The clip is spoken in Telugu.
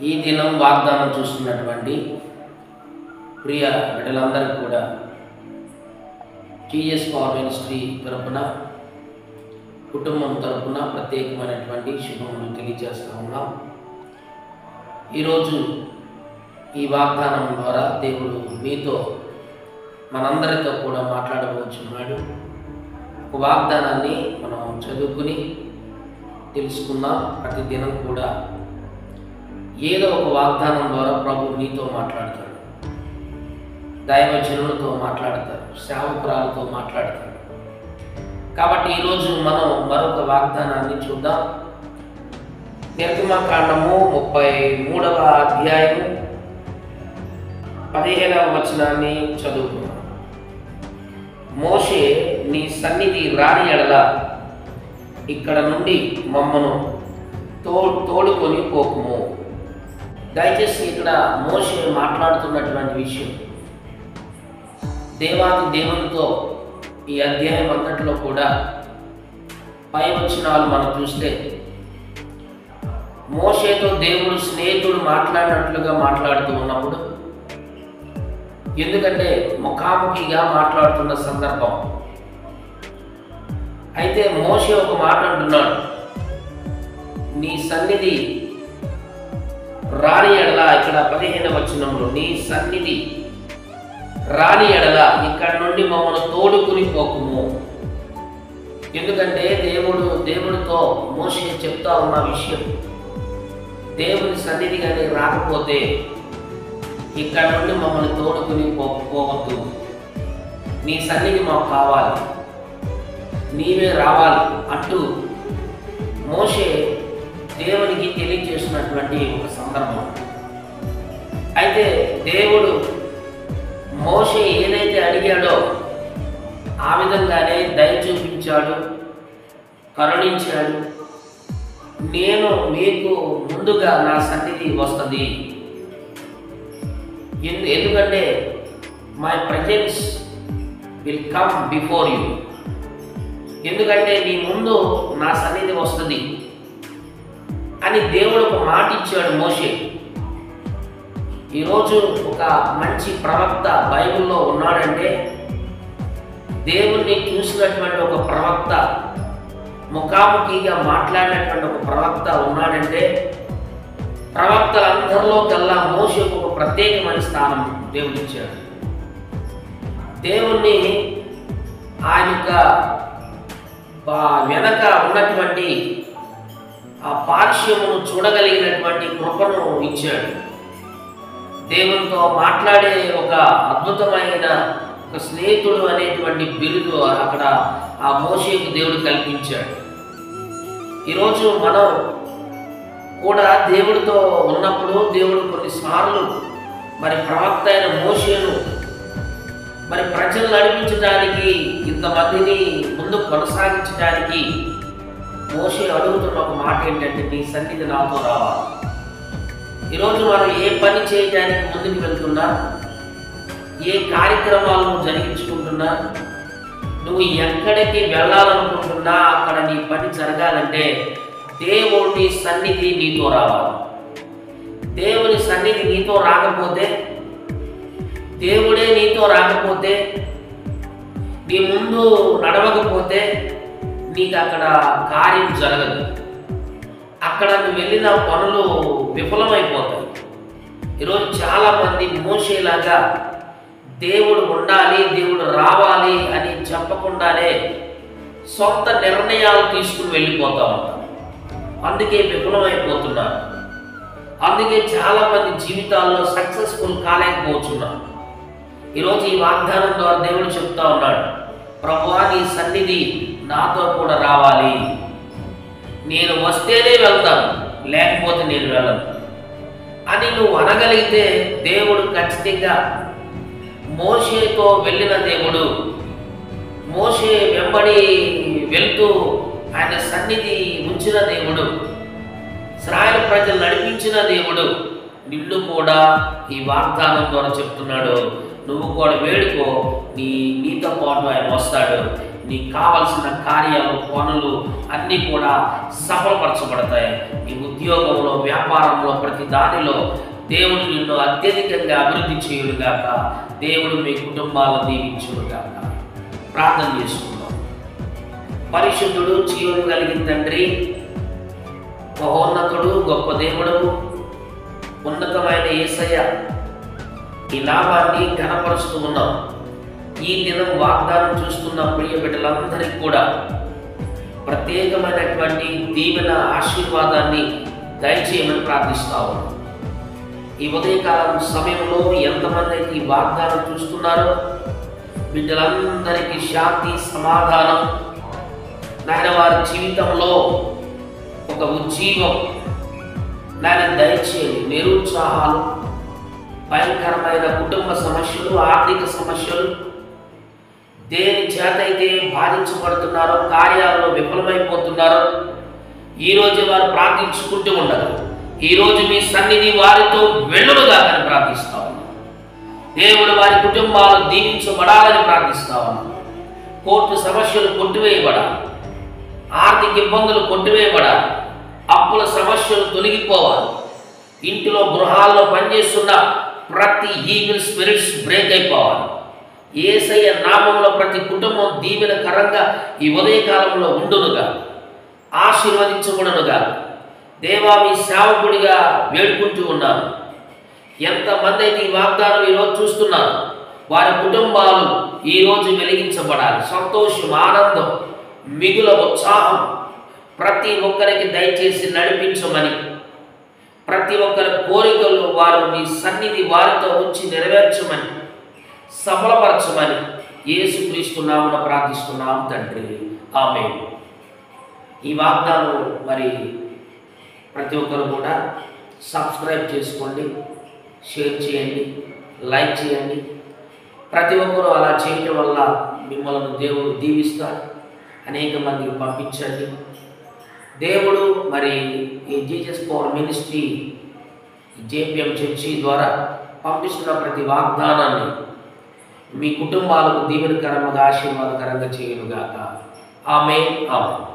ఈ దినం వాగ్దానం చూస్తున్నటువంటి ప్రియ బిడ్డలందరికీ కూడా టీఎస్ పవర్ మినిస్ట్రీ తరపున కుటుంబం తరపున ప్రత్యేకమైనటువంటి శుభములు తెలియజేస్తూ ఉన్నాం. ఈరోజు ఈ వాగ్దానం ద్వారా దేవుడు మీతో మనందరితో కూడా మాట్లాడబోతున్నాడు. ఒక వాగ్దానాన్ని మనం చదువుకుని తెలుసుకుందాం. ప్రతి దినం కూడా ఏదో ఒక వాగ్దానం ద్వారా ప్రభు నీతో మాట్లాడతాడు, దైవజనులతో మాట్లాడతాడు, సేవకురాలతో మాట్లాడతాడు. కాబట్టి ఈరోజు మనం మరొక వాగ్దానాన్ని చూద్దాం. నిర్గమకాండము 33వ అధ్యాయము 15వ వచనాన్ని చదువుకున్నాం. మోషే, నీ సన్నిధి రాని ఎడల ఇక్కడ నుండి మమ్మను తోడుకొని పోకుము. దయచేసి ఇక్కడ మోషే మాట్లాడుతున్నటువంటి విషయం దేవాది దేవునితో ఈ అధ్యాయం అంతట్లో కూడా పై వచనాలు మనం చూస్తే మోషేతో దేవుడు స్నేహితుడు మాట్లాడినట్లుగా మాట్లాడుతూ ఉన్నప్పుడు, ఎందుకంటే ముఖాముఖిగా మాట్లాడుతున్న సందర్భం. అయితే మోషే ఒక మాట అంటున్నాడు, నీ సన్నిధి రాని ఎడల, ఇక్కడ 15వ వచనంలో నీ సన్నిధి రాని ఎడల ఇక్కడ నుండి మమ్మల్ని తోడుకుని పోకుము. ఎందుకంటే దేవుడితో మోషే చెప్తా ఉన్న విషయం, దేవుని సన్నిధి కానీ రాకపోతే ఇక్కడ నుండి మమ్మల్ని తోడుకుని పోవద్దు, నీ సన్నిధి మాకు కావాలి, నీవే రావాలి అంటూ మోషే దేవునికి తెలియజేసినటువంటి ఒక సందర్భం. అయితే దేవుడు మోషే ఏదైతే అడిగాడో ఆ విధంగానే దయ చూపించాడు, కరుణించాడు. నేను మీకు ముందుగా నా సన్నిధి వస్తుంది, ఎందుకంటే my presence will come before you. ఎందుకంటే నీ ముందు నా సన్నిధి వస్తుంది అని దేవుడు ఒక మాట ఇచ్చాడు మోషే. ఈరోజు ఒక మంచి ప్రవక్త బైబిల్లో ఉన్నాడంటే, దేవుణ్ణి చూసినటువంటి ఒక ప్రవక్త, ముఖాముఖిగా మాట్లాడినటువంటి ఒక ప్రవక్త ఉన్నాడంటే, ప్రవక్తలందరిలో కల్లా మోషేకు ఒక ప్రత్యేకమైన స్థానం దేవుడు ఇచ్చాడు. దేవుణ్ణి ఆయన యొక్క వెనక ఉన్నటువంటి ఆ పార్శ్వమును చూడగలిగినటువంటి కృపను ఇచ్చాడు. దేవునితో మాట్లాడే ఒక అద్భుతమైన ఒక స్నేహితుడు అనేటువంటి బిరుదు అక్కడ ఆ మోషేకు దేవుడు కల్పించాడు. ఈరోజు మనం కూడా దేవుడితో ఉన్నప్పుడు దేవుడు కొన్నిసార్లు మరి ప్రవక్త అయిన మోషేను మరి ప్రజలు నడిపించడానికి, ఇంతమందిని ముందు కొనసాగించడానికి మోషే అడుగుతున్న ఒక మాట ఏంటంటే, నీ సన్నిధి నాతో రావాలి. ఈరోజు మనం ఏ పని చేయడానికి ముందుకు వెళ్తున్నా, ఏ కార్యక్రమాలను జరిగించుకుంటున్నా, నువ్వు ఎక్కడికి వెళ్ళాలనుకుంటున్నా అక్కడ నీ పని జరగాలంటే దేవుని సన్నిధి నీతో రావాలి. దేవుని సన్నిధి నీతో రాకపోతే, దేవుడే నీతో రాకపోతే, నీ ముందు నడవకపోతే నీకు అక్కడ కార్యం జరగదు. అక్కడ నువ్వు వెళ్ళిన పనులు విఫలమైపోతాయి. ఈరోజు చాలామంది మోషేలాగా దేవుడు ఉండాలి, దేవుడు రావాలి అని చెప్పకుండానే సొంత నిర్ణయాలు తీసుకుని వెళ్ళిపోతా ఉంటారు. అందుకే విఫలమైపోతున్నారు. అందుకే చాలామంది జీవితాల్లో సక్సెస్ఫుల్ కాలేకపోతున్నారు. ఈరోజు ఈ వాగ్దానం ద్వారా దేవుడు చెప్తా ఉన్నాడు, ప్రభువా నీ సన్నిధి నాతో కూడా రావాలి. నేను వస్తేనే వెళ్తాను, లేకపోతే నేను వెళ్ళను అని నువ్వు అనగలిగితే దేవుడు ఖచ్చితంగా మోషేతో వెళ్ళిన దేవుడు, మోషే వెంబడి వెళ్తూ ఆయన సన్నిధి ఉంచిన దేవుడు, ఇశ్రాయేలు ప్రజలు నడిపించిన దేవుడు నిన్ను కూడా ఈ వాగ్దానం ద్వారా చెప్తున్నాడు, నువ్వు కూడా వేడుకో, నీతో పాటు ఆయన వస్తాడు, నీకు కావలసిన కార్యాలు, పనులు అన్నీ కూడా సఫలపరచబడతాయి. నీ ఉద్యోగంలో, వ్యాపారంలో, ప్రతి దానిలో దేవుడు నిన్ను అత్యధికంగా అభివృద్ధి చేయుడుగాక. దేవుడు మీ కుటుంబాలను దీవించుడుగాక. ప్రార్థన చేసుకుందాం. పరిశుద్ధుడు, జీవం కలిగిన తండ్రి, మహోన్నతుడు, గొప్ప దేవుడు, ఉన్నతమైన యేసయ్య, ఈ నామాన్ని ఘనపరుస్తూ ఉన్నాం. ఈ దినం వాగ్దానం చూస్తున్న ప్రియ బిడ్డలందరికీ కూడా ప్రత్యేకమైనటువంటి దీవెన, ఆశీర్వాదాన్ని దయచేయమని ప్రార్థిస్తా ఉన్నాం. ఈ ఉదయకాలం సమయంలో ఎంతమంది అయితే ఈ వాగ్దానం చూస్తున్నారో బిడ్డలందరికీ శాంతి, సమాధానం, నాయన వారి జీవితంలో ఒక ఉజ్జీవం నాయన దయచేయండి. నిరుత్సాహాలు, భయంకరమైన కుటుంబ సమస్యలు, ఆర్థిక సమస్యలు, దేని చేత అయితే బాధించబడుతున్నారో, కార్యాలలో విఫలమైపోతున్నారో, ఈరోజు వారు ప్రార్థించుకుంటూ ఉండరు. ఈరోజు మీ సన్నిధి వారితో వెళ్ళునుగా అని ప్రార్థిస్తా ఉన్నాం. దేవుడు వారి కుటుంబాలు దీవించబడాలని ప్రార్థిస్తా ఉన్నాం. కోర్టు సమస్యలు కొట్టివేయబడాలి, ఆర్థిక ఇబ్బందులు కొట్టివేయబడాలి, అప్పుల సమస్యలు తొలగిపోవాలి. ఇంటిలో, గృహాల్లో పనిచేస్తున్న ప్రతి ఈవిల్ స్పిరిట్స్ బ్రేక్ అయిపోవాలి. యేసయ్య నామంలో ప్రతి కుటుంబం దీవెనకరంగా ఈ ఉదయకాలంలో ఉండునుగా, ఆశీర్వదించబడునుగా. దేవా, మీ సేవకుడిగా వేడుకుంటూ ఉన్నాను. ఎంతమంది అయితే ఈ వాగ్దానం ఈరోజు చూస్తున్నారు, వారి కుటుంబాలు ఈరోజు వెలిగించబడాలి. సంతోషం, ఆనందం, మిగుల ఉత్సాహం ప్రతి ఒక్కరికి దయచేసి నడిపించమని, ప్రతి ఒక్కరి కోరికలు వారు మీ సన్నిధి వారితో ఉంచి నెరవేర్చమని, సఫలపరచమని యేసుక్రీస్తు నామమున ప్రార్థిస్తున్నాం తండ్రి. ఆమేన్. ఈ వాగ్దానం మరి ప్రతి ఒక్కరు కూడా సబ్స్క్రైబ్ చేసుకోండి, షేర్ చేయండి, లైక్ చేయండి. ప్రతి ఒక్కరూ అలా చేయటం వల్ల మిమ్మల్ని దేవుడు దీవిస్తాడు. అనేక మందికి పంపించండి. దేవుడు మరి ఈ Jesus power ministry, JPM church ద్వారా పంపిస్తున్న ప్రతి వాగ్దానాన్ని మీ కుటుంబాలకు దీవెనకరంగా, ఆశీర్వాదకరంగా చేయనుగాక. ఆమేన్. ఆమేన్.